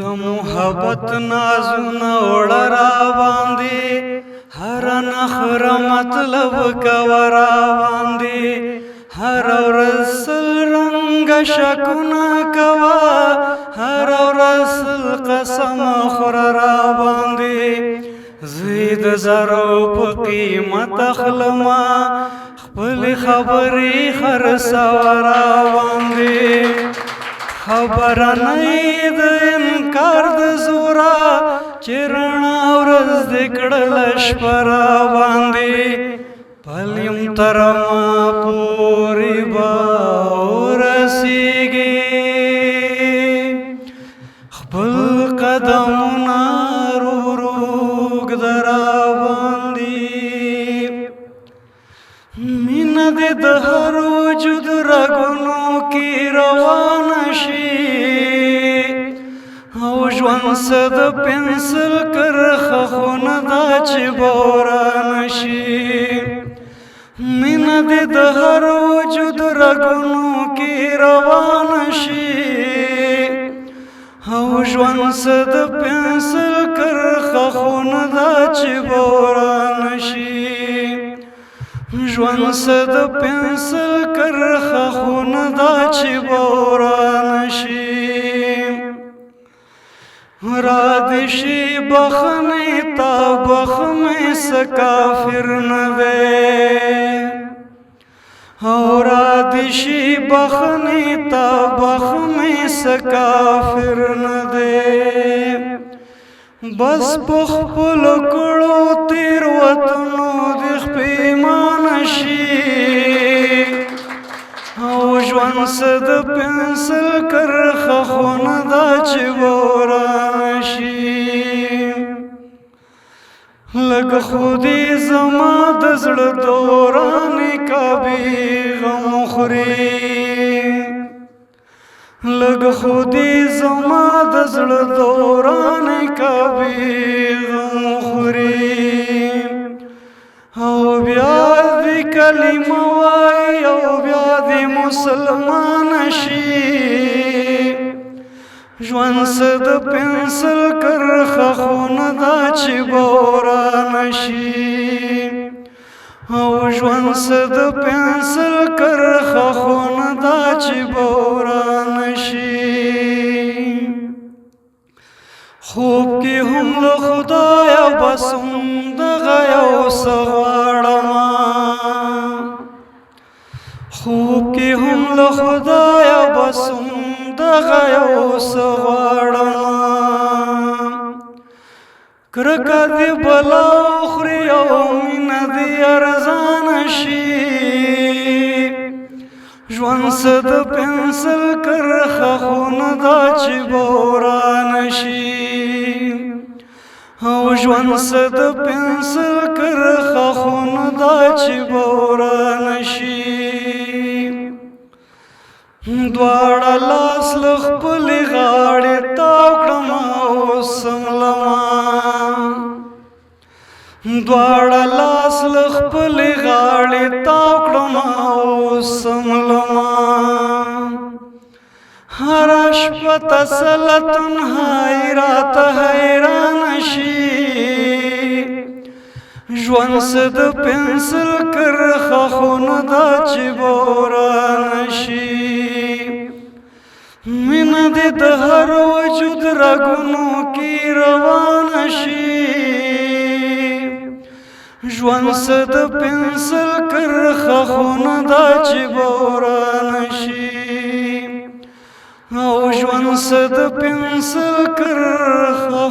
د محبت نازونه وړه را باندې هر نخره مطلب کوه را باندې هر ورځ سل رنګه شکونه کوه هر ورځ سل قسم خوره را باندې زه د زرو په قیمت اخلمه خپلې خبرې خرڅوه را باندې خبره نه د انکار د زوره چې رڼا ورځ دې کړله شپه را باندې پل یم تر ما پورې به ورسېږي خپل قدمونه ورو ورو ږده را باندې مینه دې د هر وجود رګونو کې روانه شي او ژوند څه د پنسل کرښه خونه ده چې به ورانه شي مینه دې د هر وجود رګونو کې روانه شي او ژوند څه د پنسل کرښه خونه ده چې به ورانه شي ژوند څه د پنسل کرښه خونه ده چې به ورانه شي را دې شي بخښنې ته بخښمې څه کافر نه دی او را دې شي بخښنې ته بخښمې څه کافر نه دی بس په خپلو کړو تېروتنو دې پښېمانه شي او ژوند څه د پنسل کرښه خونه ده چې به ورانه شي لږ خو دې زما د زړه دوران کعبې غم خوري لږ خو دې زما د زړه دوران کعبې غم خوري او بیا دې کلمه وایي او بیا دې مسلمان شي ژوند څه د پنسل کرښه خونه ده چې به ورانه شي او ژوند څه د پنسل کرښه خونه ده چې به ورانه شي خوب کې هم له خدایه بسم دغه یو څه غواړمه خوب کې هم له خدایه بسم دغه یو څه غواړمه کرکه دې بلا وخوري او مینه دې ارزانه شي ژوند څه د پنسل کرښه خونه ده چې به ورانه شي او ژوند څه د پنسل کرښه خونه ده چې به ورانه شي دواړه لاس له خپلې غاړې تاو کړمه اوس سملمه دواړه لاس له خپلې غاړې تاو کړمه اوس سملمه هره شپه تسله تنهایي راته حیرانه شي ژوند څه د پنسل کرښه خونه ده چې به ورانه شي مینه دې د هر وجود رګونو کې روانه شي ژوند څه د پنسل کرښه خونه ده چې به ورانه شي او ژوند څه د پنسل کرښه